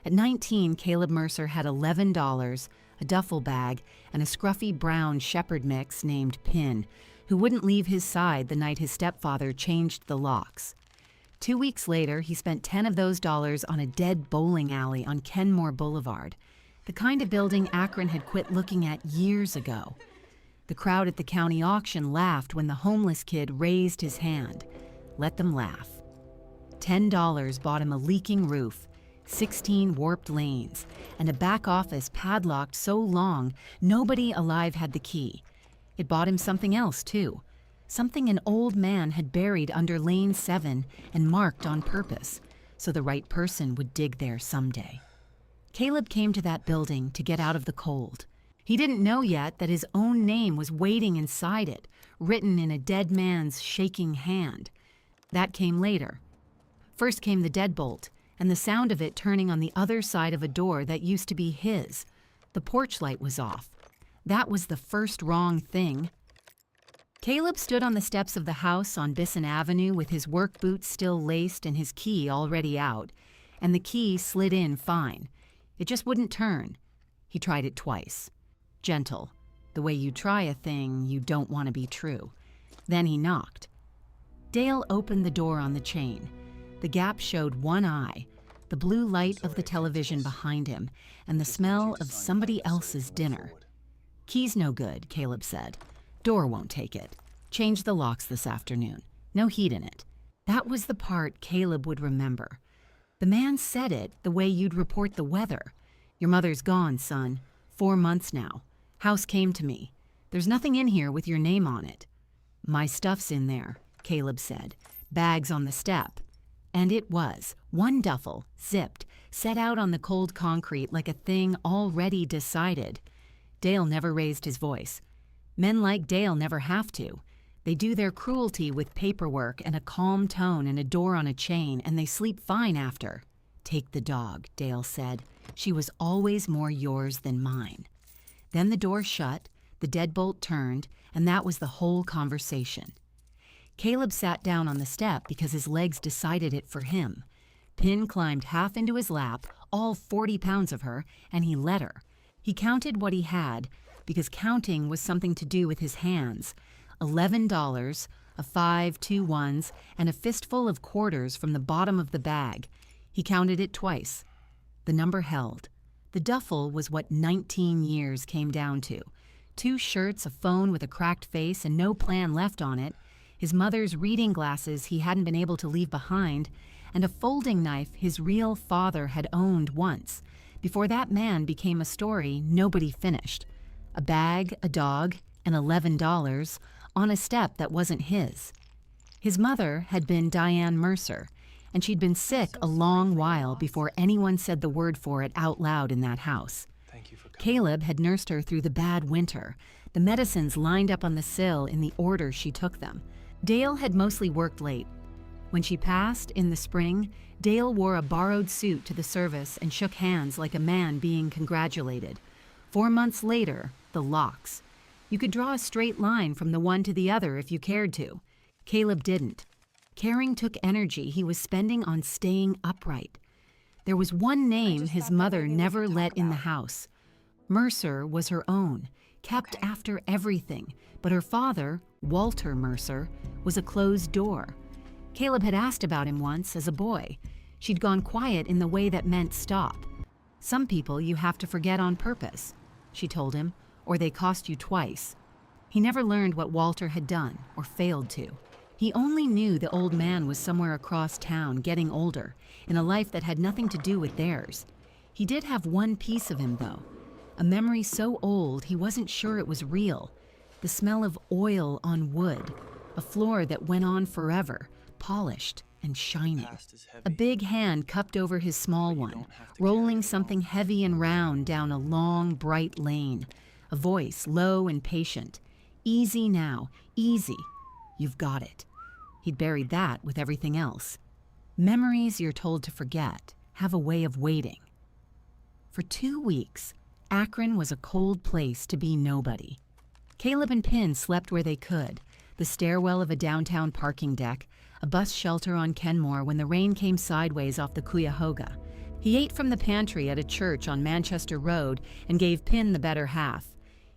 At 19, Caleb Mercer had $11, a duffel bag, and a scruffy brown shepherd mix named Pin, who wouldn't leave his side the night his stepfather changed the locks. 2 weeks later, he spent 10 of those dollars on a dead bowling alley on Kenmore Boulevard, the kind of building Akron had quit looking at years ago. The crowd at the county auction laughed when the homeless kid raised his hand. Let them laugh. $10 bought him a leaking roof, 16 warped lanes, and a back office padlocked so long nobody alive had the key. It bought him something else, too. Something an old man had buried under Lane 7 and marked on purpose, so the right person would dig there someday. Caleb came to that building to get out of the cold. He didn't know yet that his own name was waiting inside it, written in a dead man's shaking hand. That came later. First came the deadbolt, and the sound of it turning on the other side of a door that used to be his. The porch light was off. That was the first wrong thing. Caleb stood on the steps of the house on Bisson Avenue with his work boots still laced and his key already out, and the key slid in fine. It just wouldn't turn. He tried it twice. Gentle, the way you try a thing you don't want to be true. Then he knocked. Dale opened the door on the chain. The gap showed one eye, the blue light of the television behind him, and the smell of somebody else's dinner. "Key's no good," Caleb said. "Door won't take it. Change the locks this afternoon. No heat in it." That was the part Caleb would remember. The man said it the way you'd report the weather. "Your mother's gone, son. 4 months now. House came to me. There's nothing in here with your name on it." "My stuff's in there," Caleb said. "Bags on the step." And it was, one duffel, zipped, set out on the cold concrete like a thing already decided. Dale never raised his voice. Men like Dale never have to. They do their cruelty with paperwork and a calm tone and a door on a chain, and they sleep fine after. "Take the dog," Dale said. "She was always more yours than mine." Then the door shut, the deadbolt turned, and that was the whole conversation. Caleb sat down on the step because his legs decided it for him. Pin climbed half into his lap, all 40 pounds of her, and he let her. He counted what he had, because counting was something to do with his hands. $11, a 5, 2 ones, and a fistful of quarters from the bottom of the bag. He counted it twice. The number held. The duffel was what 19 years came down to. 2 shirts, a phone with a cracked face and no plan left on it, his mother's reading glasses he hadn't been able to leave behind, and a folding knife his real father had owned once, before that man became a story nobody finished. A bag, a dog, and $11 on a step that wasn't his. His mother had been Diane Mercer, and she'd been sick a long while before anyone said the word for it out loud in that house. Caleb had nursed her through the bad winter, the medicines lined up on the sill in the order she took them. Dale had mostly worked late. When she passed in the spring, Dale wore a borrowed suit to the service and shook hands like a man being congratulated. 4 months later, the locks. You could draw a straight line from the one to the other if you cared to. Caleb didn't. Caring took energy he was spending on staying upright. There was one name his mother never let in the house. Mercer was her own, kept after everything, but her father, Walter Mercer, was a closed door. Caleb had asked about him once as a boy. She'd gone quiet in the way that meant stop. "Some people you have to forget on purpose," she told him, "or they cost you twice." He never learned what Walter had done, or failed to. He only knew the old man was somewhere across town, getting older, in a life that had nothing to do with theirs. He did have one piece of him, though. A memory so old he wasn't sure it was real. The smell of oil on wood. A floor that went on forever, polished and shining. A big hand cupped over his small one, rolling something heavy and round down a long, bright lane. A voice, low and patient. "Easy now, easy. You've got it." He'd buried that with everything else. Memories you're told to forget have a way of waiting. For 2 weeks, Akron was a cold place to be nobody. Caleb and Pin slept where they could, the stairwell of a downtown parking deck, a bus shelter on Kenmore when the rain came sideways off the Cuyahoga. He ate from the pantry at a church on Manchester Road and gave Pin the better half.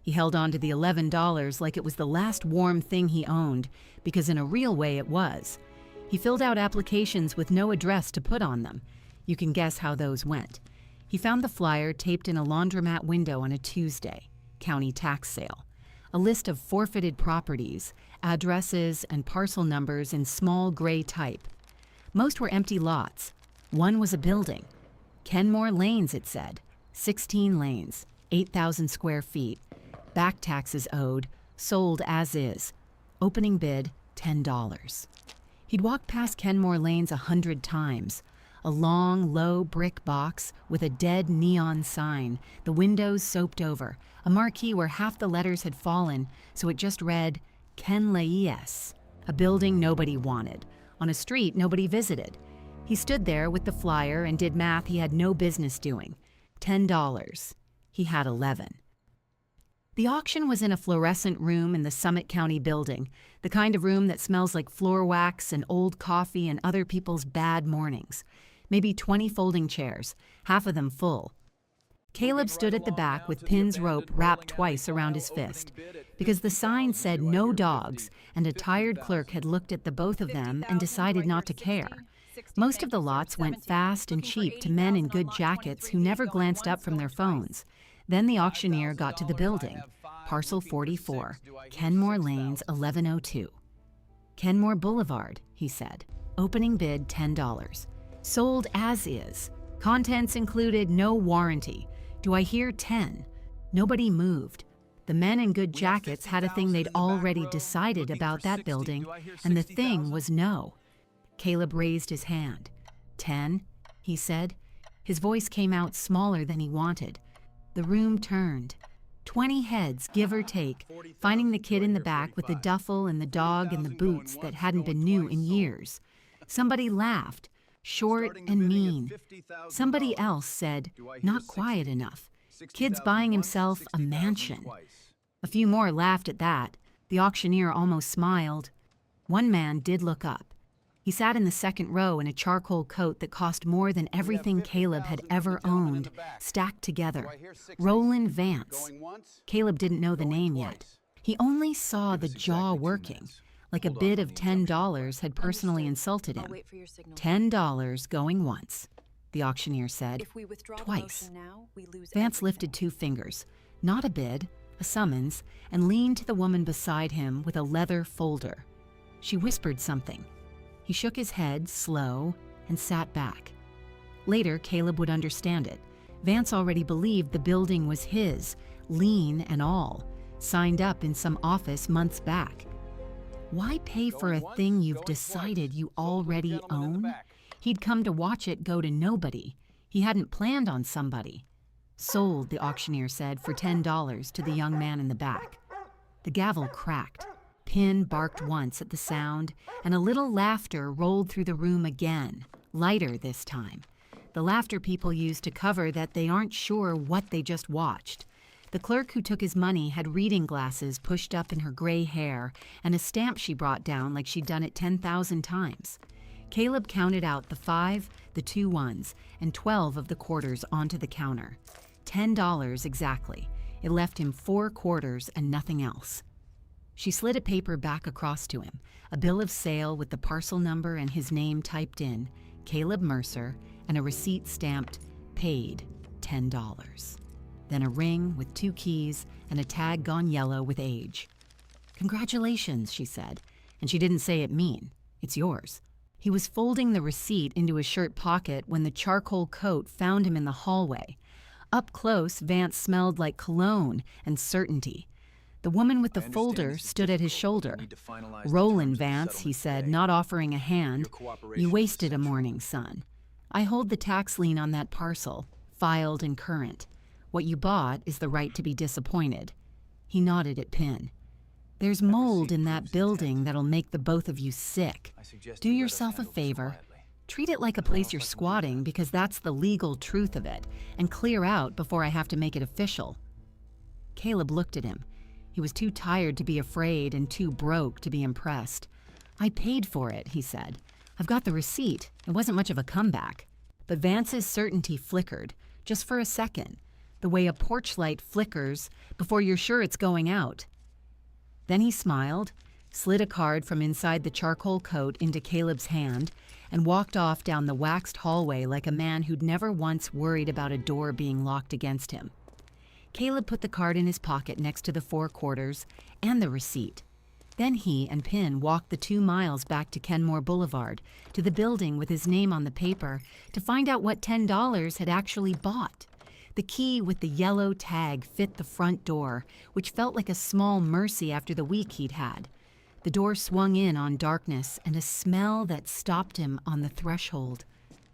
He held on to the $11 like it was the last warm thing he owned, because in a real way it was. He filled out applications with no address to put on them. You can guess how those went. He found the flyer taped in a laundromat window on a Tuesday, county tax sale. A list of forfeited properties, addresses, and parcel numbers in small gray type. Most were empty lots. One was a building. Kenmore Lanes, it said. 16 lanes, 8,000 square feet. Back taxes owed, sold as is. Opening bid, $10. He'd walked past Kenmore Lanes 100 times. A long, low brick box with a dead neon sign, the windows soaped over, a marquee where half the letters had fallen, so it just read, Ken Laes, a building nobody wanted, on a street nobody visited. He stood there with the flyer and did math he had no business doing. $10. He had 11. The auction was in a fluorescent room in the Summit County building, the kind of room that smells like floor wax and old coffee and other people's bad mornings. Maybe 20 folding chairs, half of them full. Caleb stood at the back with Pin's rope wrapped twice around his fist, because the sign said no dogs, and a tired clerk had looked at the both of them and decided not to care. Most of the lots went fast and cheap to men in good jackets who never glanced up from their phones. Then the auctioneer got to the building, parcel 44, Kenmore Lanes, 1102. Kenmore Boulevard, he said. Opening bid, $10. Sold as is. Contents included no warranty. Do I hear 10? Nobody moved. The men in good jackets had a thing they'd already decided about that building, and the thing was no. Caleb raised his hand. 10, he said. His voice came out smaller than he wanted. The room turned. 20 heads, give or take, finding the kid in the back with the duffel and the dog and the boots that hadn't been new in years. Somebody laughed, short and mean. Somebody else said, not quiet enough. Kid's buying himself a mansion. A few more laughed at that. The auctioneer almost smiled. One man did look up. He sat in the second row in a charcoal coat that cost more than everything Caleb had ever owned, stacked together. Roland Vance. Caleb didn't know the name yet. He only saw the jaw working, like a bid of $10 had personally insulted him. $10 going once, the auctioneer said. Twice. Vance lifted 2 fingers. Not a bid, a summons, and leaned to the woman beside him with a leather folder. She whispered something. He shook his head, slow, and sat back. Later, Caleb would understand it. Vance already believed the building was his, lien and all, signed up in some office months back. Why pay for a thing you've decided you already own? He'd come to watch it go to nobody. He hadn't planned on somebody. Sold, the auctioneer said, for $10 to the young man in the back. The gavel cracked. Pin barked once at the sound, and a little laughter rolled through the room again, lighter this time. The laughter people use to cover that they aren't sure what they just watched. The clerk who took his money had reading glasses pushed up in her gray hair and a stamp she brought down like she'd done it 10,000 times. Caleb counted out the 5, the 2 ones, and 12 of the quarters onto the counter. $10 exactly. It left him 4 quarters and nothing else. She slid a paper back across to him, a bill of sale with the parcel number and his name typed in, Caleb Mercer, and a receipt stamped, paid, $10. Then a ring with 2 keys and a tag gone yellow with age. Congratulations, she said, and she didn't say it mean. It's yours. He was folding the receipt into his shirt pocket when the charcoal coat found him in the hallway. Up close, Vance smelled like cologne and certainty. The woman with the folder stood at his shoulder. Roland Vance, he said, not offering a hand. You wasted a morning, son. I hold the tax lien on that parcel, filed and current. What you bought is the right to be disappointed. He nodded at Pin. There's mold in that building that'll make the both of you sick. Do yourself a favor. Treat it like a place you're squatting because that's the legal truth of it, and clear out before I have to make it official. Caleb looked at him. He was too tired to be afraid and too broke to be impressed. I paid for it, he said. I've got the receipt. It wasn't much of a comeback. but Vance's certainty flickered, just for a second, the way a porch light flickers before you're sure it's going out. Then he smiled, slid a card from inside the charcoal coat into Caleb's hand, and walked off down the waxed hallway like a man who'd never once worried about a door being locked against him. Caleb put the card in his pocket next to the 4 quarters and the receipt. Then he and Pin walked the 2 miles back to Kenmore Boulevard, to the building with his name on the paper, to find out what $10 had actually bought. The key with the yellow tag fit the front door, which felt like a small mercy after the week he'd had. The door swung in on darkness and a smell that stopped him on the threshold.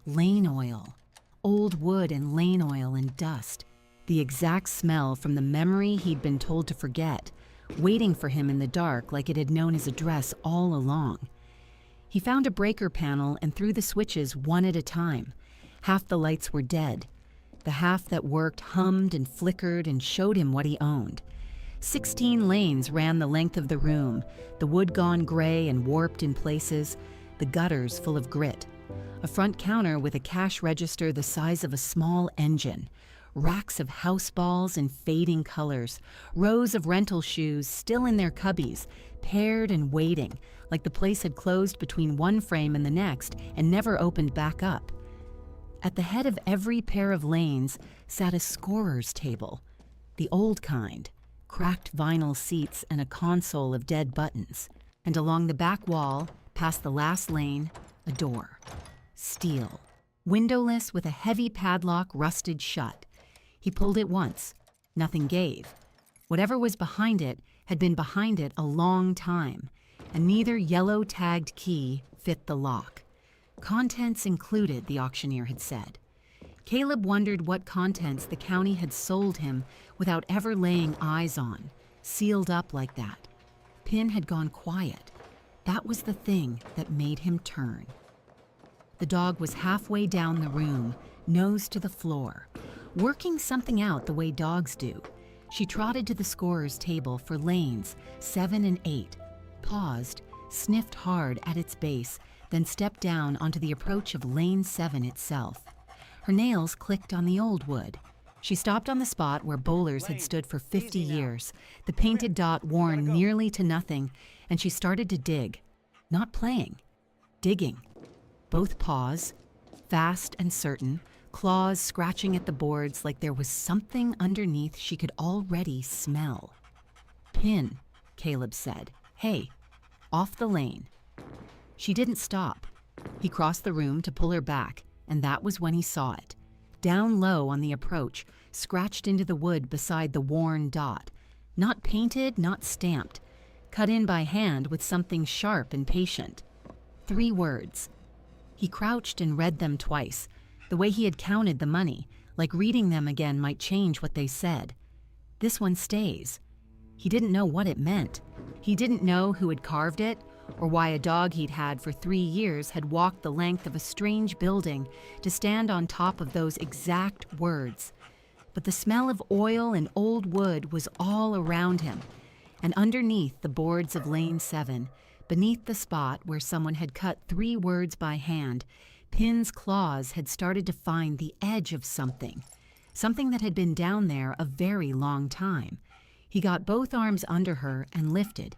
Lane oil. Old wood and lane oil and dust. The exact smell from the memory he'd been told to forget, waiting for him in the dark like it had known his address all along. He found a breaker panel and threw the switches one at a time. Half the lights were dead. The half that worked hummed and flickered and showed him what he owned. 16 lanes ran the length of the room, the wood gone gray and warped in places, the gutters full of grit. A front counter with a cash register the size of a small engine. Racks of house balls in fading colors, rows of rental shoes still in their cubbies, paired and waiting, like the place had closed between one frame and the next and never opened back up. At the head of every pair of lanes sat a scorer's table, the old kind, cracked vinyl seats and a console of dead buttons. And along the back wall, past the last lane, a door. Steel, windowless with a heavy padlock rusted shut. He pulled it once. Nothing gave. Whatever was behind it had been behind it a long time, and neither yellow-tagged key fit the lock. Contents included, the auctioneer had said. Caleb wondered what contents the county had sold him without ever laying eyes on, sealed up like that. Pin had gone quiet. That was the thing that made him turn. The dog was halfway down the room, nose to the floor, working something out the way dogs do. She trotted to the scorer's table for lanes 7 and 8, paused, sniffed hard at its base, then stepped down onto the approach of lane 7 itself. Her nails clicked on the old wood. She stopped on the spot where bowlers had stood for 50 years, the painted dot worn nearly to nothing, and she started to dig. Not playing, digging. Both paws, fast and certain, claws scratching at the boards like there was something underneath she could already smell. Pin, Caleb said. Hey, off the lane. She didn't stop. He crossed the room to pull her back, and that was when he saw it. Down low on the approach, scratched into the wood beside the worn dot. Not painted, not stamped. Cut in by hand with something sharp and patient. 3 words. He crouched and read them twice, the way he had counted the money, like reading them again might change what they said. This one stays. He didn't know what it meant. He didn't know who had carved it, or why a dog he'd had for 3 years had walked the length of a strange building to stand on top of those exact words. But the smell of oil and old wood was all around him, and underneath the boards of lane 7, beneath the spot where someone had cut 3 words by hand, Pin's claws had started to find the edge of something that had been down there a very long time. He got both arms under her and lifted.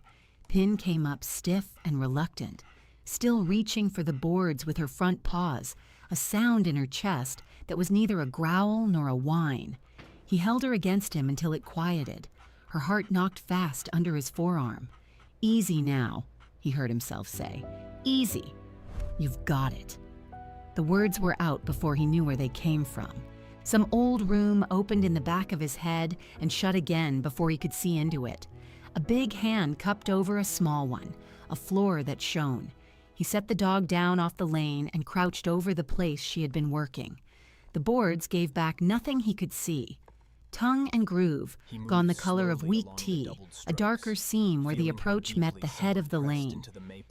Pin came up stiff and reluctant, still reaching for the boards with her front paws, a sound in her chest that was neither a growl nor a whine. He held her against him until it quieted. Her heart knocked fast under his forearm. Easy now, he heard himself say. Easy. You've got it. The words were out before he knew where they came from. Some old room opened in the back of his head and shut again before he could see into it. A big hand cupped over a small one, a floor that shone. He set the dog down off the lane and crouched over the place she had been working. The boards gave back nothing he could see. Tongue and groove, gone the color of weak tea, a darker seam where the approach met the head of the lane.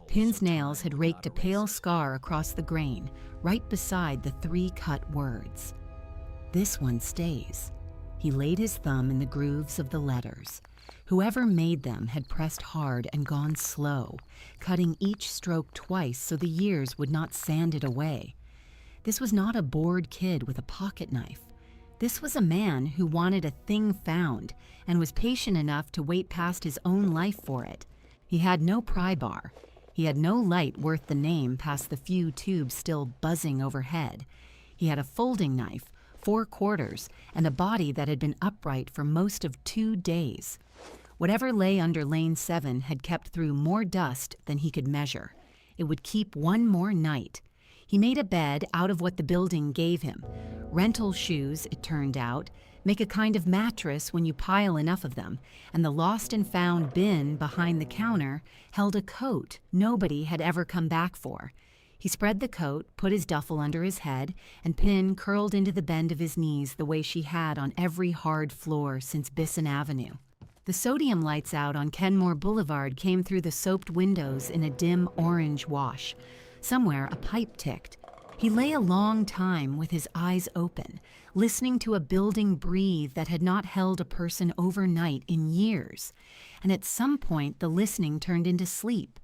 Pin's nails had raked a pale scar across the grain, right beside the 3 cut words. This one stays. He laid his thumb in the grooves of the letters. Whoever made them had pressed hard and gone slow, cutting each stroke twice so the years would not sand it away. This was not a bored kid with a pocket knife. This was a man who wanted a thing found and was patient enough to wait past his own life for it. He had no pry bar. He had no light worth the name past the few tubes still buzzing overhead. He had a folding knife, 4 quarters, and a body that had been upright for most of 2 days. Whatever lay under Lane 7 had kept through more dust than he could measure. It would keep one more night. He made a bed out of what the building gave him. Rental shoes, it turned out, make a kind of mattress when you pile enough of them, and the lost and found bin behind the counter held a coat nobody had ever come back for. He spread the coat, put his duffel under his head, and Pin curled into the bend of his knees the way she had on every hard floor since Bisson Avenue. The sodium lights out on Kenmore Boulevard came through the soaped windows in a dim orange wash. Somewhere a pipe ticked. He lay a long time with his eyes open, listening to a building breathe that had not held a person overnight in years. And at some point the listening turned into sleep.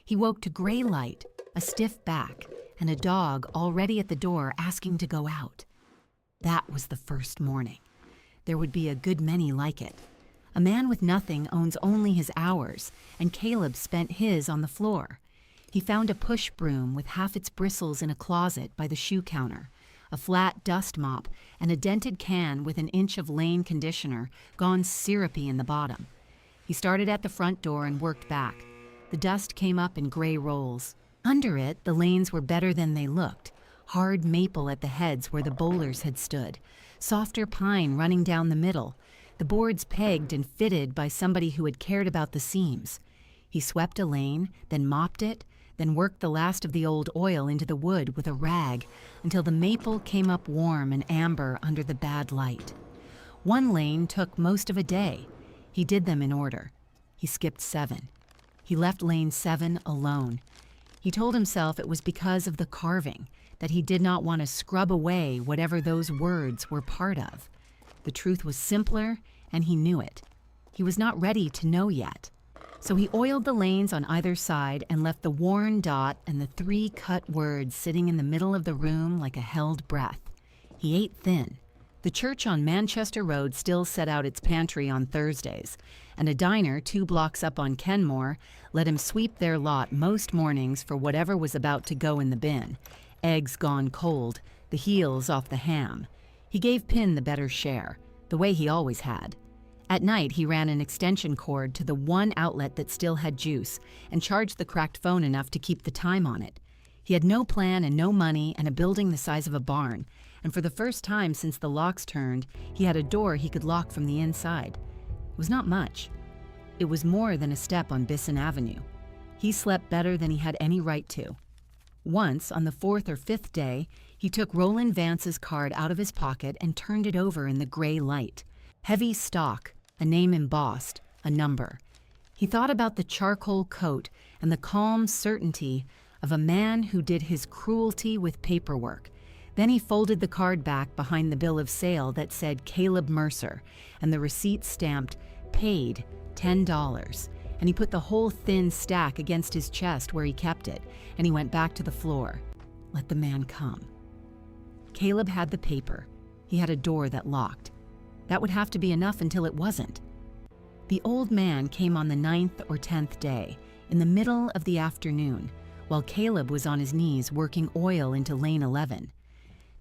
He woke to gray light, a stiff back, and a dog already at the door asking to go out. That was the first morning. There would be a good many like it. A man with nothing owns only his hours, and Caleb spent his on the floor. He found a push broom with half its bristles in a closet by the shoe counter, a flat dust mop, and a dented can with an inch of Lane conditioner gone syrupy in the bottom. He started at the front door and worked back. The dust came up in gray rolls. Under it, the lanes were better than they looked. Hard maple at the heads where the bowlers had stood, softer pine running down the middle, the boards pegged and fitted by somebody who had cared about the seams. He swept a lane, then mopped it, then worked the last of the old oil into the wood with a rag until the maple came up warm and amber under the bad light. One lane took most of a day. He did them in order. He skipped 7. He left Lane 7 alone. He told himself it was because of the carving, that he did not want to scrub away whatever those words were part of. The truth was simpler, and he knew it. He was not ready to know yet. So he oiled the lanes on either side and left the worn dot and the 3 cut words sitting in the middle of the room like a held breath. He ate thin. The church on Manchester Road still set out its pantry on Thursdays, and a diner 2 blocks up on Kenmore let him sweep their lot most mornings for whatever was about to go in the bin. Eggs gone cold, the heels off the ham. He gave Pin the better share, the way he always had. At night, he ran an extension cord to the one outlet that still had juice and charged the cracked phone enough to keep the time on it. He had no plan and no money and a building the size of a barn, and for the first time since the locks turned, he had a door he could lock from the inside. It was not much. It was more than a step on Bisson Avenue. He slept better than he had any right to. Once, on the 4th or 5th day, he took Roland Vance's card out of his pocket and turned it over in the gray light. Heavy stock, a name embossed, a number. He thought about the charcoal coat and the calm certainty of a man who did his cruelty with paperwork. Then he folded the card back behind the bill of sale that said Caleb Mercer and the receipt stamped paid $10. And he put the whole thin stack against his chest where he kept it, and he went back to the floor. Let the man come. Caleb had the paper. He had a door that locked. That would have to be enough until it wasn't. The old man came on the 9th or 10th day, in the middle of the afternoon, while Caleb was on his knees working oil into Lane 11.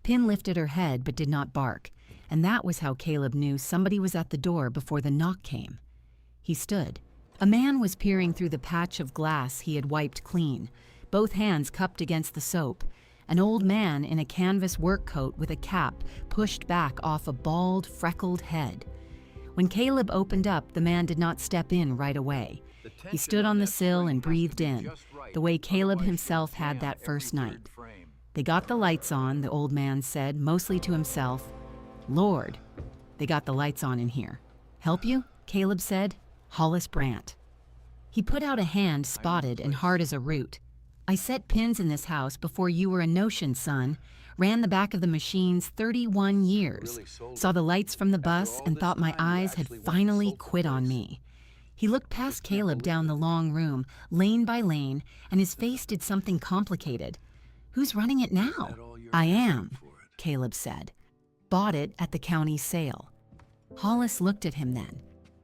Pin lifted her head but did not bark, and that was how Caleb knew somebody was at the door before the knock came. He stood. A man was peering through the patch of glass he had wiped clean, both hands cupped against the soap. An old man in a canvas work coat with a cap pushed back off a bald, freckled head. When Caleb opened up, the man did not step in right away. He stood on the sill and breathed in, the way Caleb himself had that first night. They got the lights on, the old man said, mostly to himself. Lord, they got the lights on in here. Help you? Caleb said. Hollis Brandt. He put out a hand spotted and hard as a root. I set pins in this house before you were a notion, son. Ran the back of the machines 31 years. Saw the lights from the bus and thought my eyes had finally quit on me. He looked past Caleb down the long room, lane by lane, and his face did something complicated. Who's running it now? I am, Caleb said. Bought it at the county sale. Hollis looked at him then.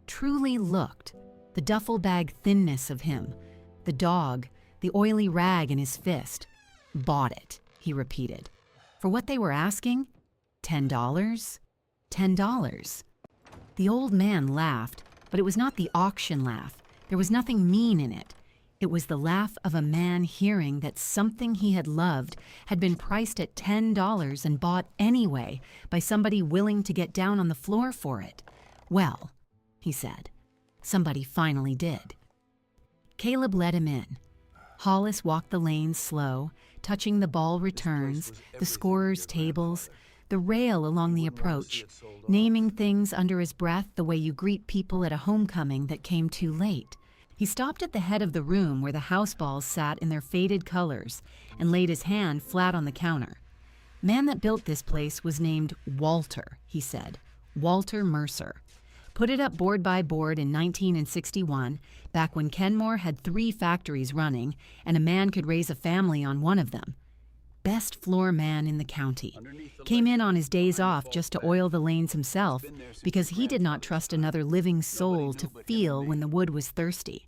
Truly looked. The duffel bag thinness of him. The dog, the oily rag in his fist. Bought it, he repeated. For what they were asking? $10? $10. The old man laughed, but it was not the auction laugh. There was nothing mean in it. It was the laugh of a man hearing that something he had loved had been priced at $10 and bought anyway by somebody willing to get down on the floor for it. Well, he said, somebody finally did. Caleb led him in. Hollis walked the lanes slow, touching the ball returns, the scorers' tables, the rail along the approach, naming things under his breath the way you greet people at a homecoming that came too late. He stopped at the head of the room where the house balls sat in their faded colors and laid his hand flat on the counter. Man that built this place was named Walter, he said. Walter Mercer. Put it up board by board in 1961, back when Kenmore had 3 factories running and a man could raise a family on one of them. Best floor man in the county. Came in on his days off just to oil the lanes himself because he did not trust another living soul to feel when the wood was thirsty.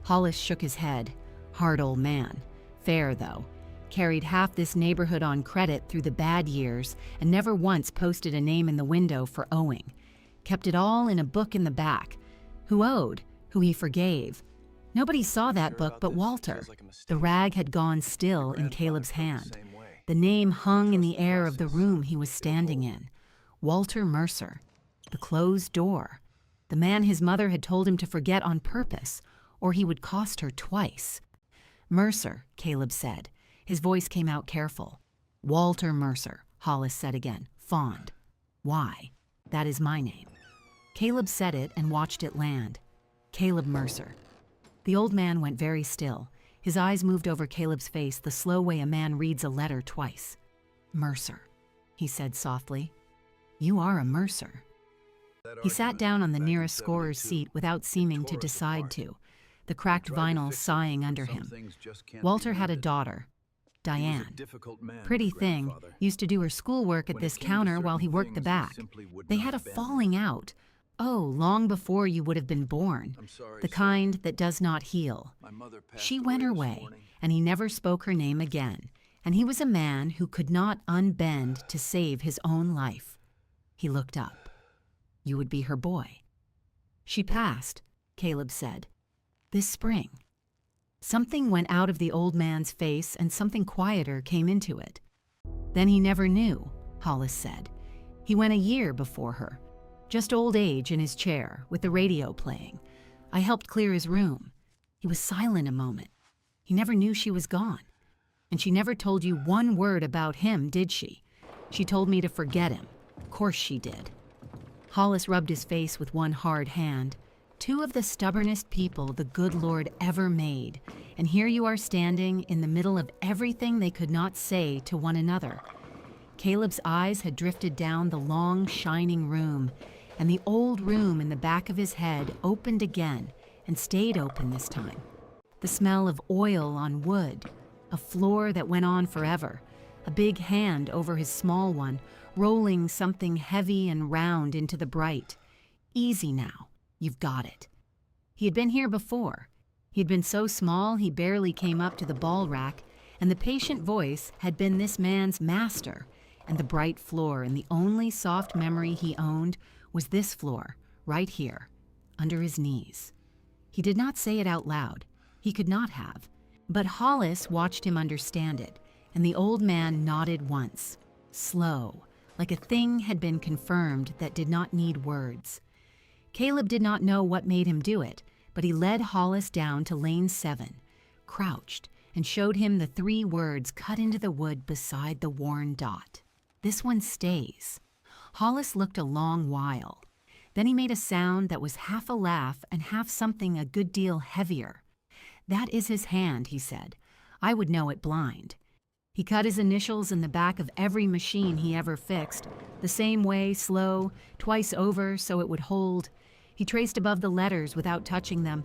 Hollis shook his head. Hard old man. Fair, though. Carried half this neighborhood on credit through the bad years and never once posted a name in the window for owing. Kept it all in a book in the back. Who owed, who he forgave. Nobody saw that book but Walter. The rag had gone still in Caleb's hand. The name hung in the air of the room he was standing in. Walter Mercer. The closed door. The man his mother had told him to forget on purpose, or he would cost her twice. Mercer, Caleb said. His voice came out careful. Walter Mercer, Hollis said again, fond. Why? That is my name. Caleb said it and watched it land. Caleb Mercer. The old man went very still. His eyes moved over Caleb's face the slow way a man reads a letter twice. Mercer, he said softly. You are a Mercer. He sat down on the nearest scorer's seat without seeming to decide to, the cracked vinyl sighing under him. Walter had a daughter, Diane. Pretty thing, used to do her schoolwork at this counter while he worked the back. They had a falling out. Oh, long before you would have been born, the kind that does not heal. She went her way, and he never spoke her name again, and he was a man who could not unbend to save his own life. He looked up. You would be her boy. She passed, Caleb said, this spring. Something went out of the old man's face and something quieter came into it. Then he never knew, Hollis said. He went a year before her. Just old age in his chair, with the radio playing. I helped clear his room. He was silent a moment. He never knew she was gone. And she never told you one word about him, did she? She told me to forget him. Of course she did. Hollis rubbed his face with one hard hand. 2 of the stubbornest people the good Lord ever made. And here you are standing in the middle of everything they could not say to one another. Caleb's eyes had drifted down the long, shining room, and the old room in the back of his head opened again and stayed open this time. The smell of oil on wood, a floor that went on forever, a big hand over his small one, rolling something heavy and round into the bright. Easy now, you've got it. He had been here before. He had been so small he barely came up to the ball rack, and the patient voice had been this man's master, and the bright floor and the only soft memory he owned was this floor, right here, under his knees. He did not say it out loud. He could not have. But Hollis watched him understand it, and the old man nodded once, slow, like a thing had been confirmed that did not need words. Caleb did not know what made him do it, but he led Hollis down to lane 7, crouched, and showed him the 3 words cut into the wood beside the worn dot. This one stays. Hollis looked a long while. Then he made a sound that was half a laugh and half something a good deal heavier. That is his hand, he said. I would know it blind. He cut his initials in the back of every machine he ever fixed, the same way, slow, twice over so it would hold. He traced above the letters without touching them.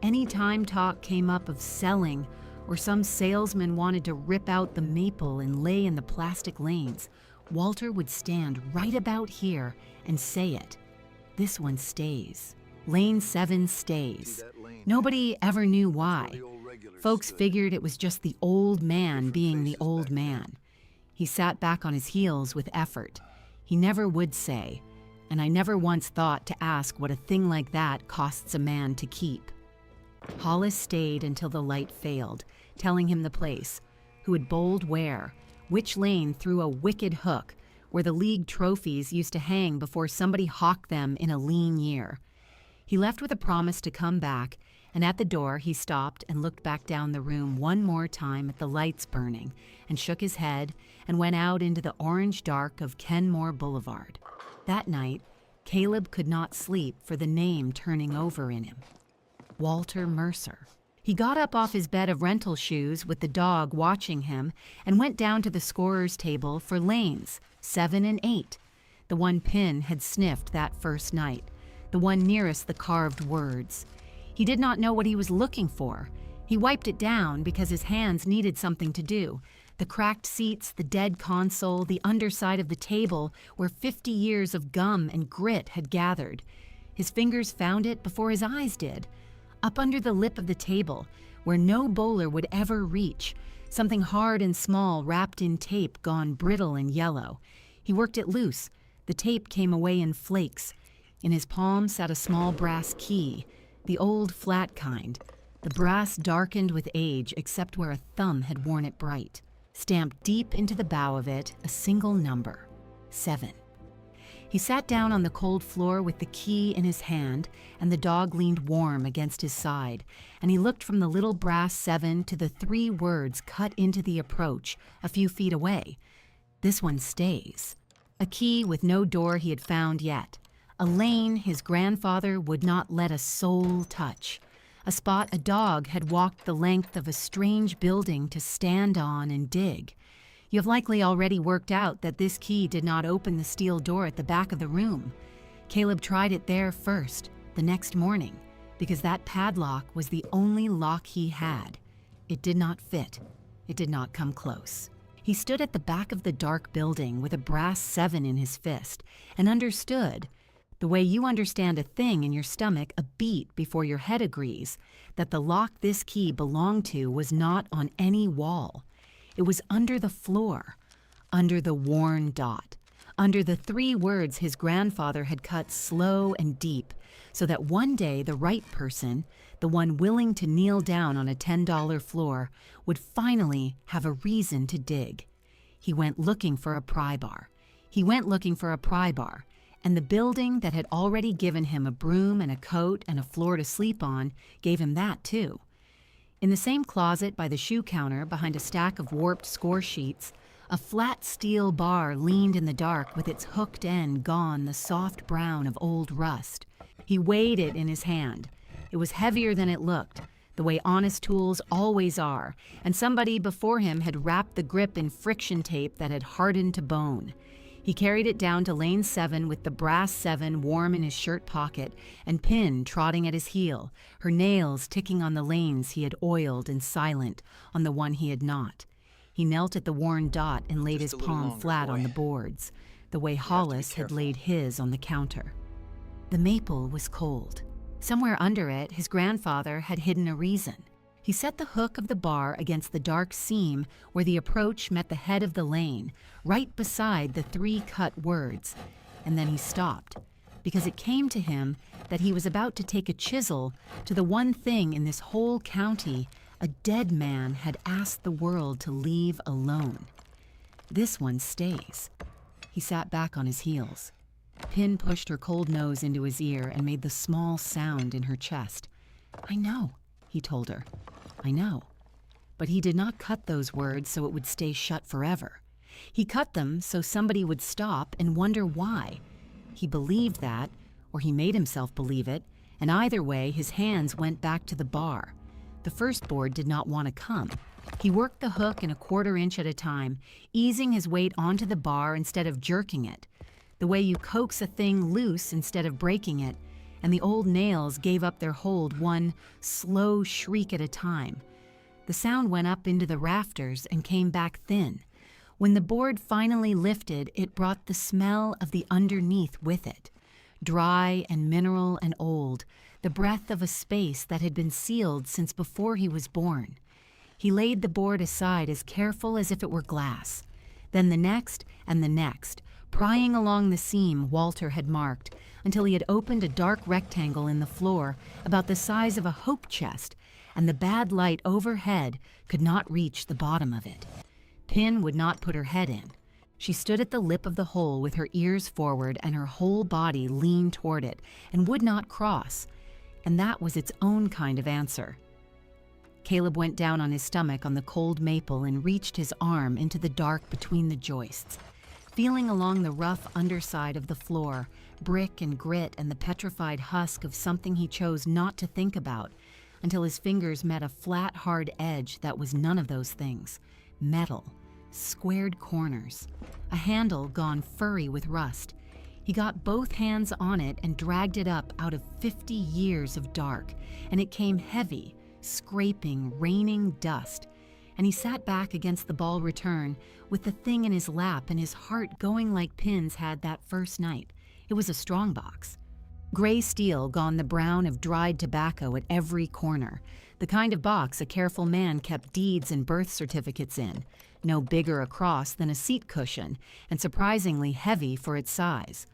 Any time talk came up of selling or some salesman wanted to rip out the maple and lay in the plastic lanes, Walter would stand right about here and say it. This one stays. Lane 7 stays. Nobody ever knew why. Folks figured it was just the old man being the old man. He sat back on his heels with effort. He never would say, and I never once thought to ask what a thing like that costs a man to keep. Hollis stayed until the light failed, telling him the place, who had bowled where, which lane threw a wicked hook, where the league trophies used to hang before somebody hawked them in a lean year. He left with a promise to come back, and at the door he stopped and looked back down the room one more time at the lights burning, and shook his head and went out into the orange dark of Kenmore Boulevard. That night, Caleb could not sleep for the name turning over in him. Walter Mercer. He got up off his bed of rental shoes with the dog watching him and went down to the scorer's table for lanes 7 and 8, the one Pin had sniffed that first night, the one nearest the carved words. He did not know what he was looking for. He wiped it down because his hands needed something to do. The cracked seats, the dead console, the underside of the table where 50 years of gum and grit had gathered. His fingers found it before his eyes did. Up under the lip of the table, where no bowler would ever reach, something hard and small wrapped in tape gone brittle and yellow. He worked it loose. The tape came away in flakes. In his palm sat a small brass key, the old flat kind. The brass darkened with age except where a thumb had worn it bright. Stamped deep into the bow of it, a single number, 7. He sat down on the cold floor with the key in his hand, and the dog leaned warm against his side, and he looked from the little brass 7 to the 3 words cut into the approach a few feet away. This one stays. A key with no door he had found yet. A lane his grandfather would not let a soul touch. A spot a dog had walked the length of a strange building to stand on and dig. You have likely already worked out that this key did not open the steel door at the back of the room. Caleb tried it there first, the next morning, because that padlock was the only lock he had. It did not fit. It did not come close. He stood at the back of the dark building with a brass 7 in his fist and understood, the way you understand a thing in your stomach a beat before your head agrees, that the lock this key belonged to was not on any wall. It was under the floor, under the worn dot, under the 3 words his grandfather had cut slow and deep, so that one day the right person, the one willing to kneel down on a $10 floor, would finally have a reason to dig. He went looking for a pry bar. He went looking for a pry bar, and the building that had already given him a broom and a coat and a floor to sleep on gave him that too. In the same closet by the shoe counter behind a stack of warped score sheets, a flat steel bar leaned in the dark with its hooked end gone the soft brown of old rust. He weighed it in his hand. It was heavier than it looked, the way honest tools always are, and somebody before him had wrapped the grip in friction tape that had hardened to bone. He carried it down to lane 7 with the brass 7 warm in his shirt pocket and Pin trotting at his heel, her nails ticking on the lanes he had oiled and silent on the one he had not. He knelt at the worn dot and laid his palm flat on the boards, the way Hollis had laid his on the counter. The maple was cold. Somewhere under it, his grandfather had hidden a reason. He set the hook of the bar against the dark seam where the approach met the head of the lane, right beside the 3 cut words, and then he stopped, because it came to him that he was about to take a chisel to the one thing in this whole county a dead man had asked the world to leave alone. This one stays. He sat back on his heels. Pin pushed her cold nose into his ear and made the small sound in her chest. "I know," he told her. "I know." But he did not cut those words so it would stay shut forever. He cut them so somebody would stop and wonder why. He believed that, or he made himself believe it, and either way his hands went back to the bar. The first board did not want to come. He worked the hook in a 1/4 inch at a time, easing his weight onto the bar instead of jerking it, the way you coax a thing loose instead of breaking it, and the old nails gave up their hold one slow shriek at a time. The sound went up into the rafters and came back thin. When the board finally lifted, it brought the smell of the underneath with it. Dry and mineral and old, the breath of a space that had been sealed since before he was born. He laid the board aside as careful as if it were glass. Then the next and the next, prying along the seam Walter had marked, until he had opened a dark rectangle in the floor about the size of a hope chest, and the bad light overhead could not reach the bottom of it. Pin would not put her head in. She stood at the lip of the hole with her ears forward and her whole body leaned toward it, and would not cross. And that was its own kind of answer. Caleb went down on his stomach on the cold maple and reached his arm into the dark between the joists. Feeling along the rough underside of the floor, brick and grit and the petrified husk of something he chose not to think about, until his fingers met a flat, hard edge that was none of those things. Metal, squared corners, a handle gone furry with rust. He got both hands on it and dragged it up out of 50 years of dark, and it came heavy, scraping, raining dust. And he sat back against the ball return with the thing in his lap and his heart going like Pin's had that first night. It was a strong box. Gray steel gone the brown of dried tobacco at every corner, the kind of box a careful man kept deeds and birth certificates in, no bigger across than a seat cushion, and surprisingly heavy for its size.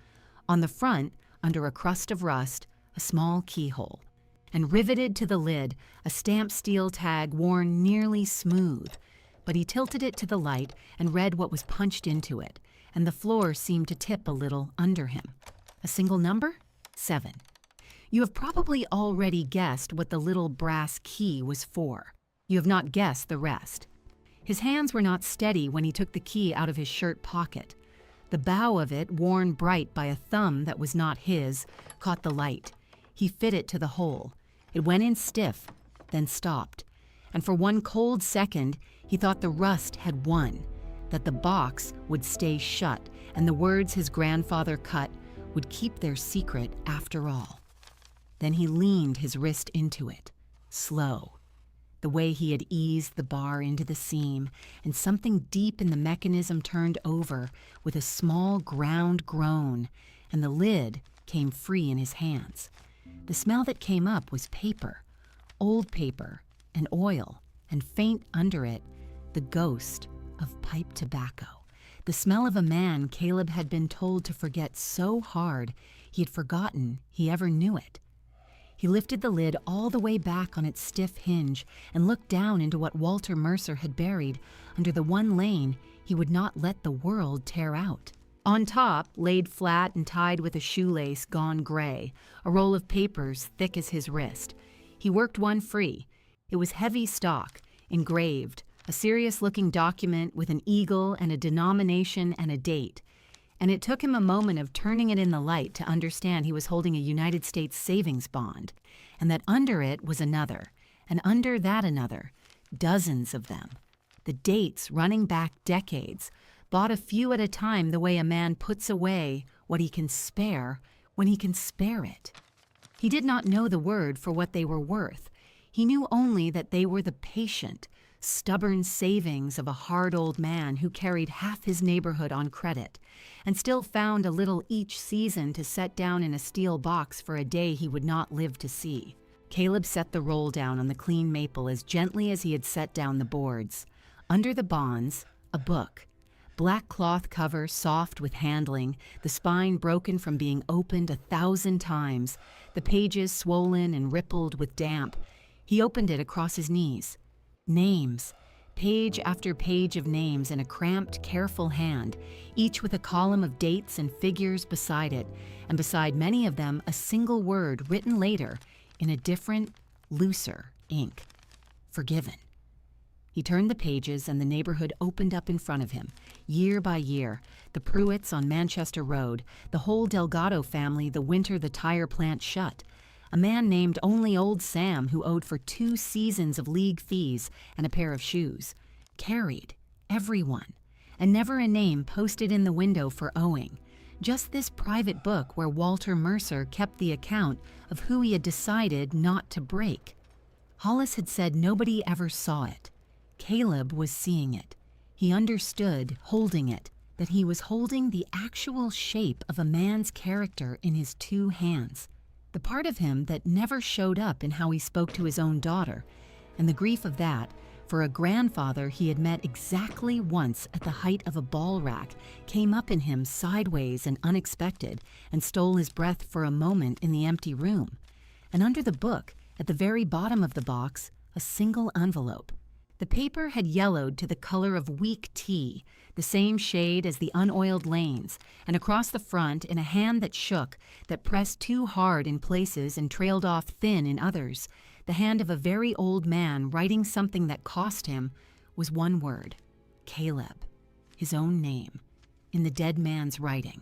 On the front, under a crust of rust, a small keyhole. And riveted to the lid, a stamped steel tag worn nearly smooth. But he tilted it to the light and read what was punched into it, and the floor seemed to tip a little under him. A single number? 7. You have probably already guessed what the little brass key was for. You have not guessed the rest. His hands were not steady when he took the key out of his shirt pocket. The bow of it, worn bright by a thumb that was not his, caught the light. He fit it to the hole. It went in stiff, then stopped. And for one cold second, he thought the rust had won, that the box would stay shut, and the words his grandfather cut would keep their secret after all. Then he leaned his wrist into it, slow, the way he had eased the bar into the seam, and something deep in the mechanism turned over with a small ground groan, and the lid came free in his hands. The smell that came up was paper, old paper, and oil, and faint under it, the ghost of pipe tobacco. The smell of a man Caleb had been told to forget so hard he had forgotten he ever knew it. He lifted the lid all the way back on its stiff hinge and looked down into what Walter Mercer had buried under the one lane he would not let the world tear out. On top, laid flat and tied with a shoelace gone gray, a roll of papers thick as his wrist. He worked one free. It was heavy stock, engraved, a serious-looking document with an eagle and a denomination and a date. And it took him a moment of turning it in the light to understand he was holding a United States savings bond, and that under it was another, and under that another, dozens of them. The dates running back decades, bought a few at a time the way a man puts away what he can spare when he can spare it. He did not know the word for what they were worth. He knew only that they were the patient, stubborn savings of a hard old man who carried half his neighborhood on credit and still found a little each season to set down in a steel box for a day he would not live to see. Caleb set the roll down on the clean maple as gently as he had set down the boards. Under the bonds, a book. Black cloth cover, soft with handling, the spine broken from being opened 1,000 times, the pages swollen and rippled with damp. He opened it across his knees. Names. Page after page of names in a cramped, careful hand, each with a column of dates and figures beside it, and beside many of them a single word written later in a different, looser ink. Forgiven. He turned the pages and the neighborhood opened up in front of him, year by year, the Pruitts on Manchester Road, the whole Delgado family the winter the tire plant shut, a man named only Old Sam who owed for 2 seasons of league fees and a pair of shoes. Carried, everyone, and never a name posted in the window for owing. Just this private book where Walter Mercer kept the account of who he had decided not to break. Hollis had said nobody ever saw it. Caleb was seeing it. He understood, holding it, that he was holding the actual shape of a man's character in his two hands, the part of him that never showed up in how he spoke to his own daughter, and the grief of that, for a grandfather he had met exactly once at the height of a ball rack, came up in him sideways and unexpected and stole his breath for a moment in the empty room. And under the book, at the very bottom of the box, a single envelope. The paper had yellowed to the color of weak tea, the same shade as the unoiled lanes, and across the front, in a hand that shook, that pressed too hard in places and trailed off thin in others, the hand of a very old man writing something that cost him, was one word: Caleb, his own name, in the dead man's writing.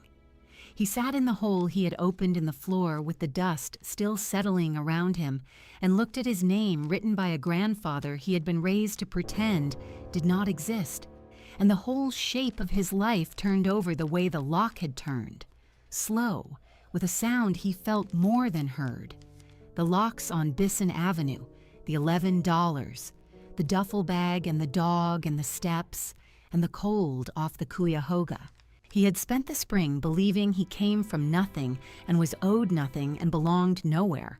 He sat in the hole he had opened in the floor with the dust still settling around him and looked at his name written by a grandfather he had been raised to pretend did not exist, and the whole shape of his life turned over the way the lock had turned, slow, with a sound he felt more than heard. The locks on Bisson Avenue, the $11, the duffel bag and the dog and the steps, and the cold off the Cuyahoga. He had spent the spring believing he came from nothing and was owed nothing and belonged nowhere,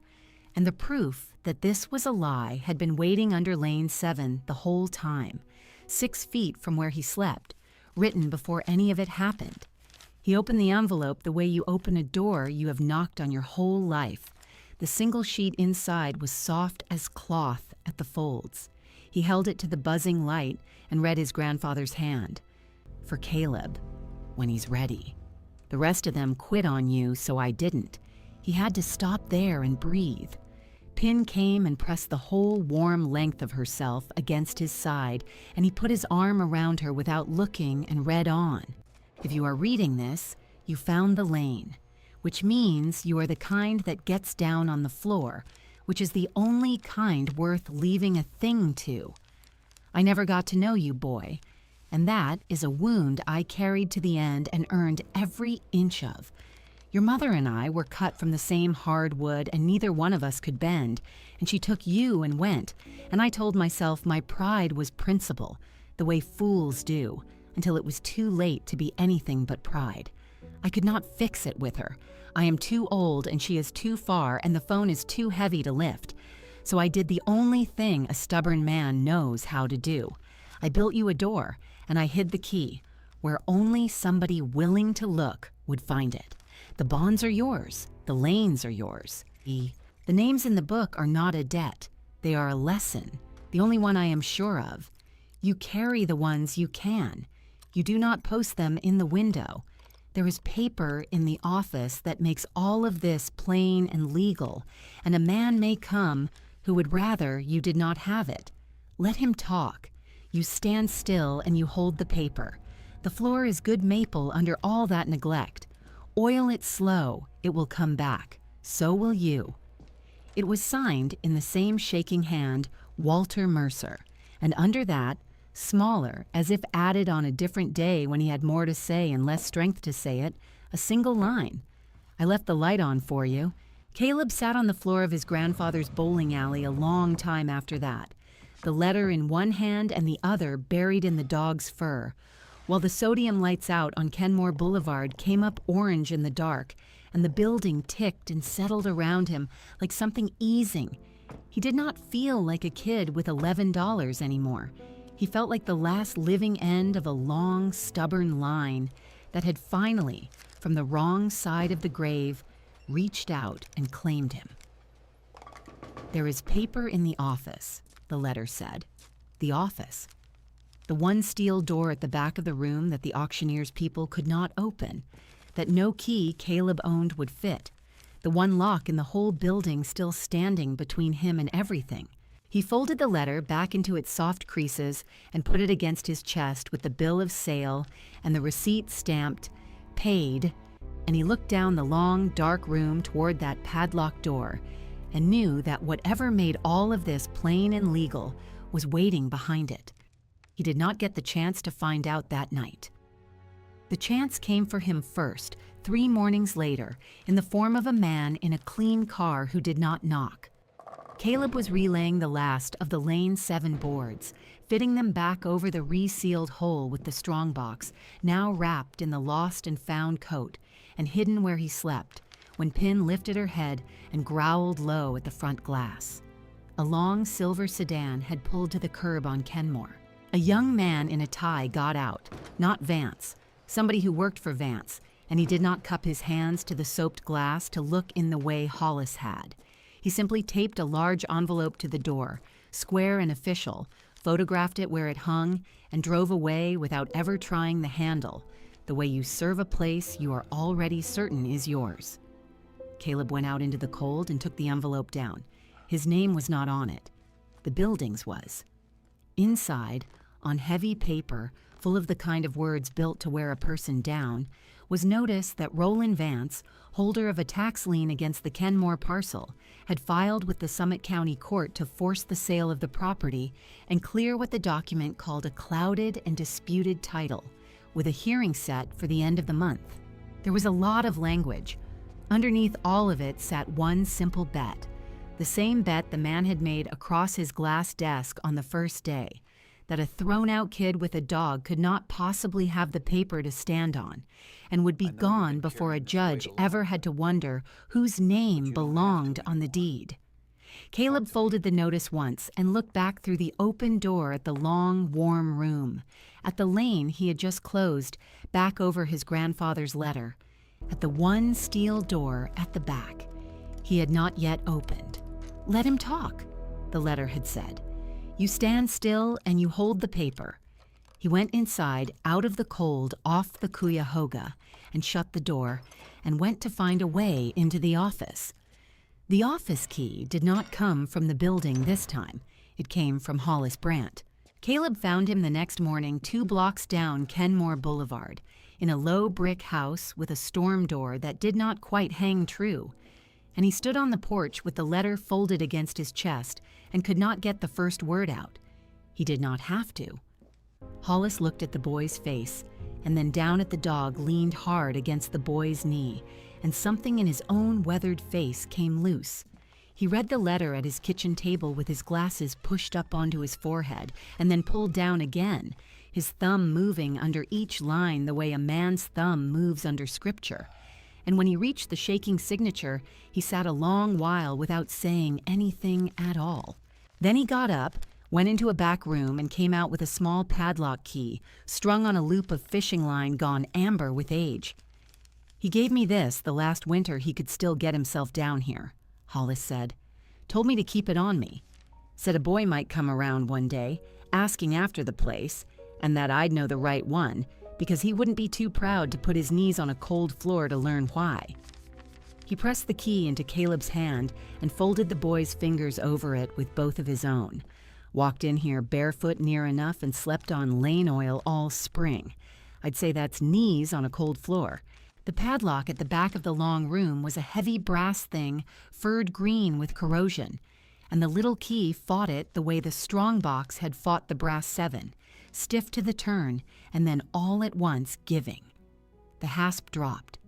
and the proof that this was a lie had been waiting under Lane 7 the whole time, 6 feet from where he slept, written before any of it happened. He opened the envelope the way you open a door you have knocked on your whole life. The single sheet inside was soft as cloth at the folds. He held it to the buzzing light and read his grandfather's hand. For Caleb, when he's ready. The rest of them quit on you, so I didn't. He had to stop there and breathe. Pin came and pressed the whole warm length of herself against his side, and he put his arm around her without looking and read on. If you are reading this, you found the lane, which means you are the kind that gets down on the floor, which is the only kind worth leaving a thing to. I never got to know you, boy, and that is a wound I carried to the end and earned every inch of. Your mother and I were cut from the same hard wood, and neither one of us could bend, and she took you and went, and I told myself my pride was principle, the way fools do, until it was too late to be anything but pride. I could not fix it with her. I am too old, and she is too far, and the phone is too heavy to lift. So I did the only thing a stubborn man knows how to do. I built you a door, and I hid the key, where only somebody willing to look would find it. The bonds are yours. The lanes are yours. The names in the book are not a debt. They are a lesson, the only one I am sure of. You carry the ones you can. You do not post them in the window. There is paper in the office that makes all of this plain and legal, and a man may come who would rather you did not have it. Let him talk. You stand still and you hold the paper. The floor is good maple under all that neglect. Oil it slow, it will come back. So will you. It was signed in the same shaking hand, Walter Mercer, and under that, smaller, as if added on a different day when he had more to say and less strength to say it, a single line. I left the light on for you. Caleb sat on the floor of his grandfather's bowling alley a long time after that, the letter in one hand and the other buried in the dog's fur, while the sodium lights out on Kenmore Boulevard came up orange in the dark, and the building ticked and settled around him like something easing. He did not feel like a kid with $11 anymore. He felt like the last living end of a long, stubborn line that had finally, from the wrong side of the grave, reached out and claimed him. There is paper in the office, the letter said. The office. The one steel door at the back of the room that the auctioneer's people could not open, that no key Caleb owned would fit, the one lock in the whole building still standing between him and everything. He folded the letter back into its soft creases and put it against his chest with the bill of sale and the receipt stamped, paid, and he looked down the long, dark room toward that padlocked door and knew that whatever made all of this plain and legal was waiting behind it. He did not get the chance to find out that night. The chance came for him first, 3 mornings later, in the form of a man in a clean car who did not knock. Caleb was relaying the last of the Lane 7 boards, fitting them back over the resealed hole with the strongbox, now wrapped in the lost and found coat and hidden where he slept, when Pin lifted her head and growled low at the front glass. A long silver sedan had pulled to the curb on Kenmore. A young man in a tie got out, not Vance, somebody who worked for Vance, and he did not cup his hands to the soaped glass to look in the way Hollis had. He simply taped a large envelope to the door, square and official, photographed it where it hung, and drove away without ever trying the handle, the way you serve a place you are already certain is yours. Caleb went out into the cold and took the envelope down. His name was not on it. The building's was. Inside, on heavy paper, full of the kind of words built to wear a person down, was notice that Roland Vance, holder of a tax lien against the Kenmore parcel, had filed with the Summit County Court to force the sale of the property and clear what the document called a clouded and disputed title, with a hearing set for the end of the month. There was a lot of language. Underneath all of it sat one simple bet, the same bet the man had made across his glass desk on the first day, that a thrown-out kid with a dog could not possibly have the paper to stand on, and would be gone before a judge ever had to wonder whose name belonged on the deed. Caleb folded the notice once and looked back through the open door at the long, warm room, at the lane he had just closed, back over his grandfather's letter, at the one steel door at the back he had not yet opened. "Let him talk," the letter had said. "You stand still and you hold the paper." He went inside, out of the cold, off the Cuyahoga, and shut the door, and went to find a way into the office. The office key did not come from the building this time. It came from Hollis Brandt. Caleb found him the next morning 2 blocks down Kenmore Boulevard, in a low brick house with a storm door that did not quite hang true, and he stood on the porch with the letter folded against his chest and could not get the first word out. He did not have to. Hollis looked at the boy's face, and then down at the dog leaned hard against the boy's knee, and something in his own weathered face came loose. He read the letter at his kitchen table with his glasses pushed up onto his forehead and then pulled down again, his thumb moving under each line the way a man's thumb moves under scripture. And when he reached the shaking signature, he sat a long while without saying anything at all. Then he got up, went into a back room, and came out with a small padlock key, strung on a loop of fishing line gone amber with age. "He gave me this the last winter he could still get himself down here," Hollis said. "Told me to keep it on me. Said a boy might come around one day, asking after the place, and that I'd know the right one, because he wouldn't be too proud to put his knees on a cold floor to learn why." He pressed the key into Caleb's hand and folded the boy's fingers over it with both of his own. "Walked in here barefoot near enough and slept on Lane oil all spring. I'd say that's knees on a cold floor." The padlock at the back of the long room was a heavy brass thing, furred green with corrosion, and the little key fought it the way the strong box had fought the brass 7, stiff to the turn, and then all at once giving. The hasp dropped.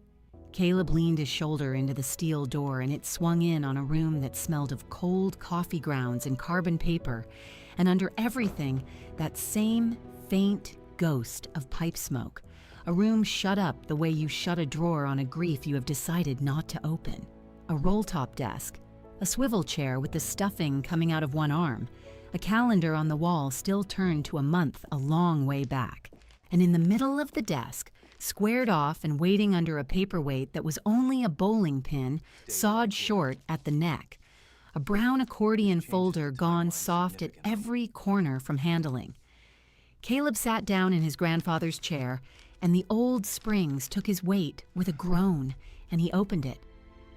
Caleb leaned his shoulder into the steel door, and it swung in on a room that smelled of cold coffee grounds and carbon paper, and under everything, that same faint ghost of pipe smoke. A room shut up the way you shut a drawer on a grief you have decided not to open. A roll-top desk, a swivel chair with the stuffing coming out of one arm, a calendar on the wall still turned to a month a long way back. And in the middle of the desk, squared off and waiting under a paperweight that was only a bowling pin, sawed short at the neck, a brown accordion folder gone soft at every corner from handling. Caleb sat down in his grandfather's chair, and the old springs took his weight with a groan, and he opened it.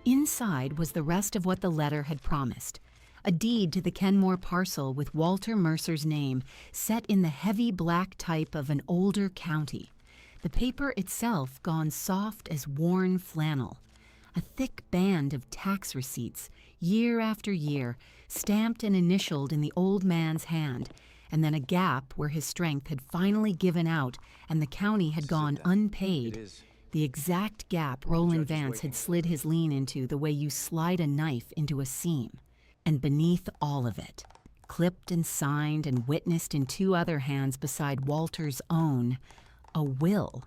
Inside was the rest of what the letter had promised. A deed to the Kenmore parcel with Walter Mercer's name set in the heavy black type of an older county. The paper itself gone soft as worn flannel. A thick band of tax receipts, year after year, stamped and initialed in the old man's hand, and then a gap where his strength had finally given out and the county had gone unpaid. The exact gap Roland Vance had slid his lien into the way you slide a knife into a seam. And beneath all of it, clipped and signed and witnessed in two other hands beside Walter's own, a will.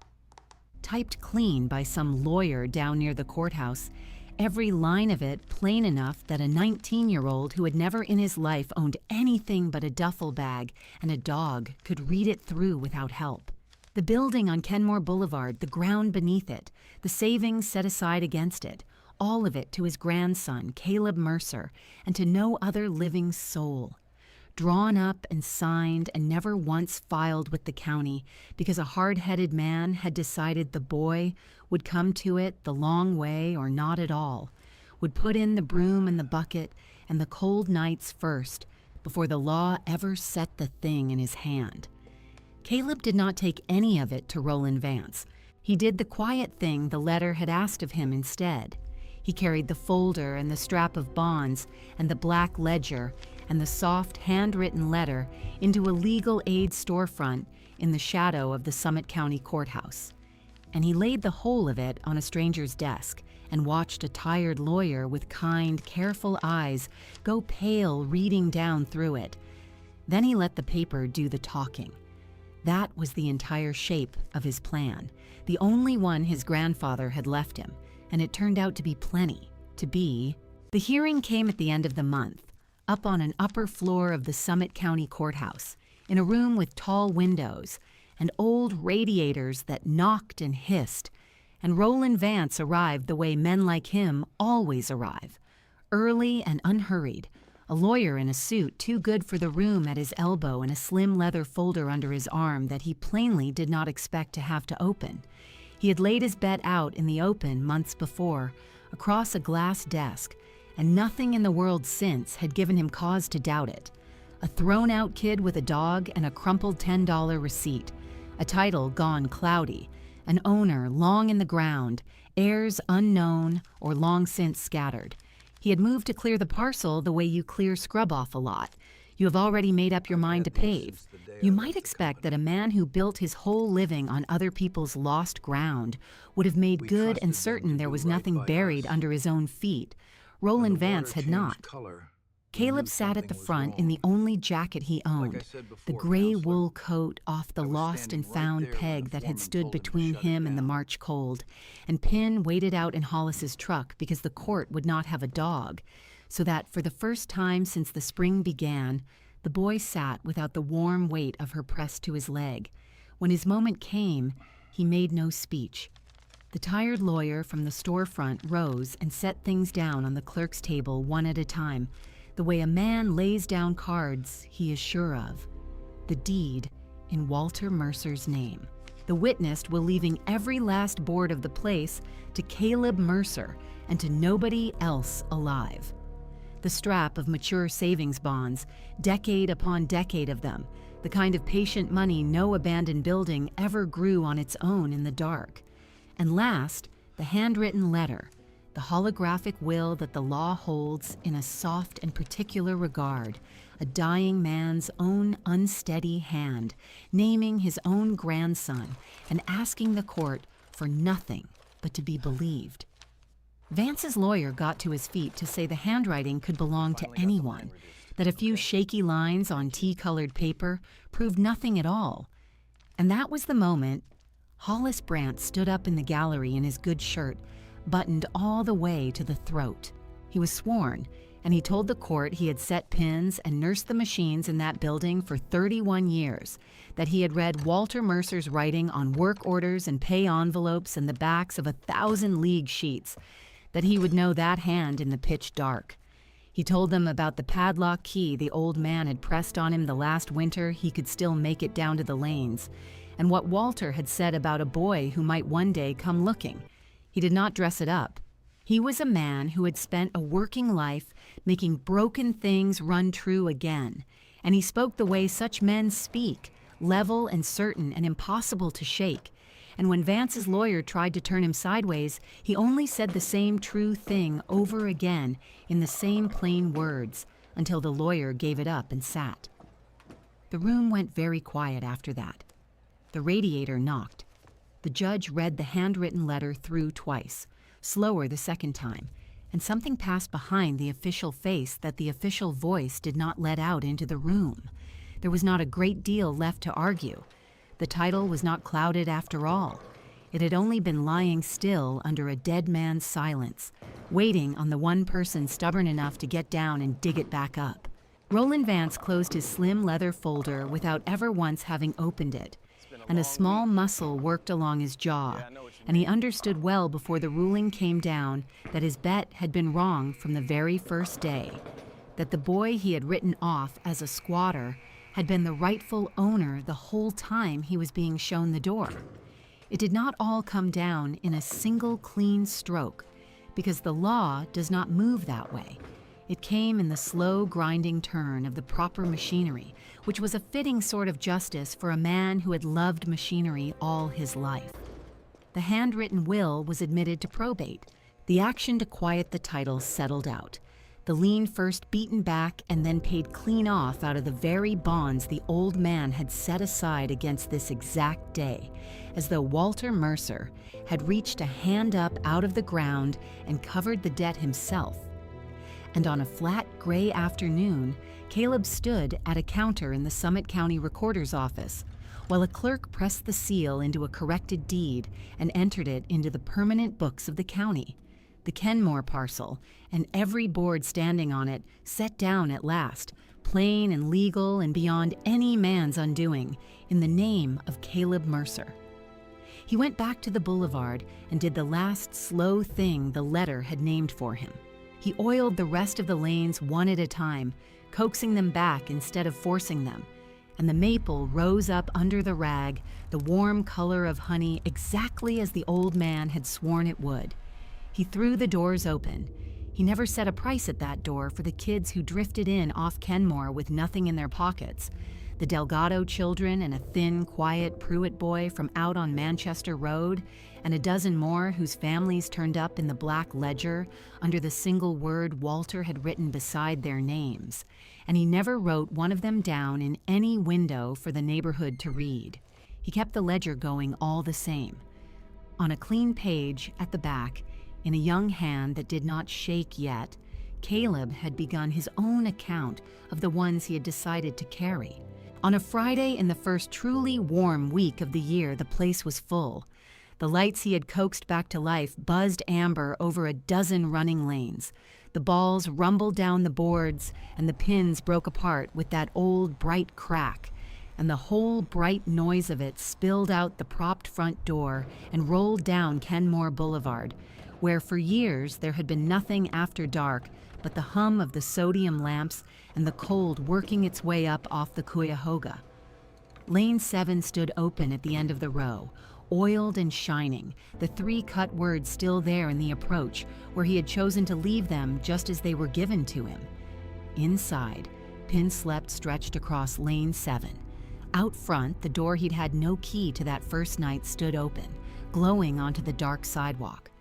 Typed clean by some lawyer down near the courthouse, every line of it plain enough that a 19-year-old who had never in his life owned anything but a duffel bag and a dog could read it through without help. The building on Kenmore Boulevard, the ground beneath it, the savings set aside against it, all of it to his grandson, Caleb Mercer, and to no other living soul. Drawn up and signed and never once filed with the county because a hard-headed man had decided the boy would come to it the long way or not at all, would put in the broom and the bucket and the cold nights first before the law ever set the thing in his hand. Caleb did not take any of it to Roland Vance. He did the quiet thing the letter had asked of him instead. He carried the folder and the strap of bonds and the black ledger and the soft handwritten letter into a legal aid storefront in the shadow of the Summit County Courthouse. And he laid the whole of it on a stranger's desk and watched a tired lawyer with kind, careful eyes go pale reading down through it. Then he let the paper do the talking. That was the entire shape of his plan, the only one his grandfather had left him, and it turned out to be plenty, to be. The hearing came at the end of the month, up on an upper floor of the Summit County Courthouse, in a room with tall windows and old radiators that knocked and hissed, and Roland Vance arrived the way men like him always arrive, early and unhurried, a lawyer in a suit too good for the room at his elbow and a slim leather folder under his arm that he plainly did not expect to have to open. He had laid his bet out in the open months before, across a glass desk, and nothing in the world since had given him cause to doubt it. A thrown-out kid with a dog and a crumpled $10 receipt, a title gone cloudy, an owner long in the ground, heirs unknown or long since scattered. He had moved to clear the parcel the way you clear scrub off a lot. You have already made up your mind to pave. You might expect that a man who built his whole living on other people's lost ground would have made good and certain there was nothing buried under his own feet. Roland Vance had not. Caleb sat at the front in the only jacket he owned, the gray wool coat off the lost and found peg that had stood between him and the March cold, and Pin waited out in Hollis's truck because the court would not have a dog, so that for the first time since the spring began, the boy sat without the warm weight of her pressed to his leg. When his moment came, he made no speech. The tired lawyer from the storefront rose and set things down on the clerk's table one at a time, the way a man lays down cards he is sure of. The deed in Walter Mercer's name. The witnessed will leaving every last board of the place to Caleb Mercer and to nobody else alive. The strap of mature savings bonds, decade upon decade of them, the kind of patient money no abandoned building ever grew on its own in the dark. And last, the handwritten letter, the holographic will that the law holds in a soft and particular regard, a dying man's own unsteady hand, naming his own grandson and asking the court for nothing but to be believed. Vance's lawyer got to his feet to say the handwriting could belong to anyone, that a few shaky lines on tea-colored paper proved nothing at all. And that was the moment Hollis Brant stood up in the gallery in his good shirt, buttoned all the way to the throat. He was sworn, and he told the court he had set pins and nursed the machines in that building for 31 years, that he had read Walter Mercer's writing on work orders and pay envelopes and the backs of 1,000 league sheets, that he would know that hand in the pitch dark. He told them about the padlock key the old man had pressed on him the last winter he could still make it down to the lanes, and what Walter had said about a boy who might one day come looking. He did not dress it up. He was a man who had spent a working life making broken things run true again, and he spoke the way such men speak, level and certain and impossible to shake. And when Vance's lawyer tried to turn him sideways, he only said the same true thing over again in the same plain words, until the lawyer gave it up and sat. The room went very quiet after that. The radiator knocked. The judge read the handwritten letter through twice, slower the second time, and something passed behind the official face that the official voice did not let out into the room. There was not a great deal left to argue. The title was not clouded after all. It had only been lying still under a dead man's silence, waiting on the one person stubborn enough to get down and dig it back up. Roland Vance closed his slim leather folder without ever once having opened it, and a small muscle worked along his jaw, and he understood well before the ruling came down that his bet had been wrong from the very first day, that the boy he had written off as a squatter had been the rightful owner the whole time he was being shown the door. It did not all come down in a single clean stroke, because the law does not move that way. It came in the slow grinding turn of the proper machinery, which was a fitting sort of justice for a man who had loved machinery all his life. The handwritten will was admitted to probate. The action to quiet the title settled out. The lien first beaten back and then paid clean off out of the very bonds the old man had set aside against this exact day, as though Walter Mercer had reached a hand up out of the ground and covered the debt himself. And on a flat, gray afternoon, Caleb stood at a counter in the Summit County Recorder's office, while a clerk pressed the seal into a corrected deed and entered it into the permanent books of the county. The Kenmore parcel, and every board standing on it, set down at last, plain and legal and beyond any man's undoing, in the name of Caleb Mercer. He went back to the boulevard and did the last slow thing the letter had named for him. He oiled the rest of the lanes one at a time, coaxing them back instead of forcing them, and the maple rose up under the rag, the warm color of honey exactly as the old man had sworn it would. He threw the doors open. He never set a price at that door for the kids who drifted in off Kenmore with nothing in their pockets. The Delgado children and a thin, quiet Pruitt boy from out on Manchester Road, and a dozen more whose families turned up in the black ledger under the single word Walter had written beside their names. And he never wrote one of them down in any window for the neighborhood to read. He kept the ledger going all the same. On a clean page at the back, in a young hand that did not shake yet, Caleb had begun his own account of the ones he had decided to carry. On a Friday in the first truly warm week of the year, the place was full. The lights he had coaxed back to life buzzed amber over a dozen running lanes. The balls rumbled down the boards, and the pins broke apart with that old bright crack, and the whole bright noise of it spilled out the propped front door and rolled down Kenmore Boulevard, where for years there had been nothing after dark but the hum of the sodium lamps and the cold working its way up off the Cuyahoga. Lane 7 stood open at the end of the row, oiled and shining, the 3 cut words still there in the approach, where he had chosen to leave them just as they were given to him. Inside, Pin slept stretched across Lane 7. Out front, the door he'd had no key to that first night stood open, glowing onto the dark sidewalk.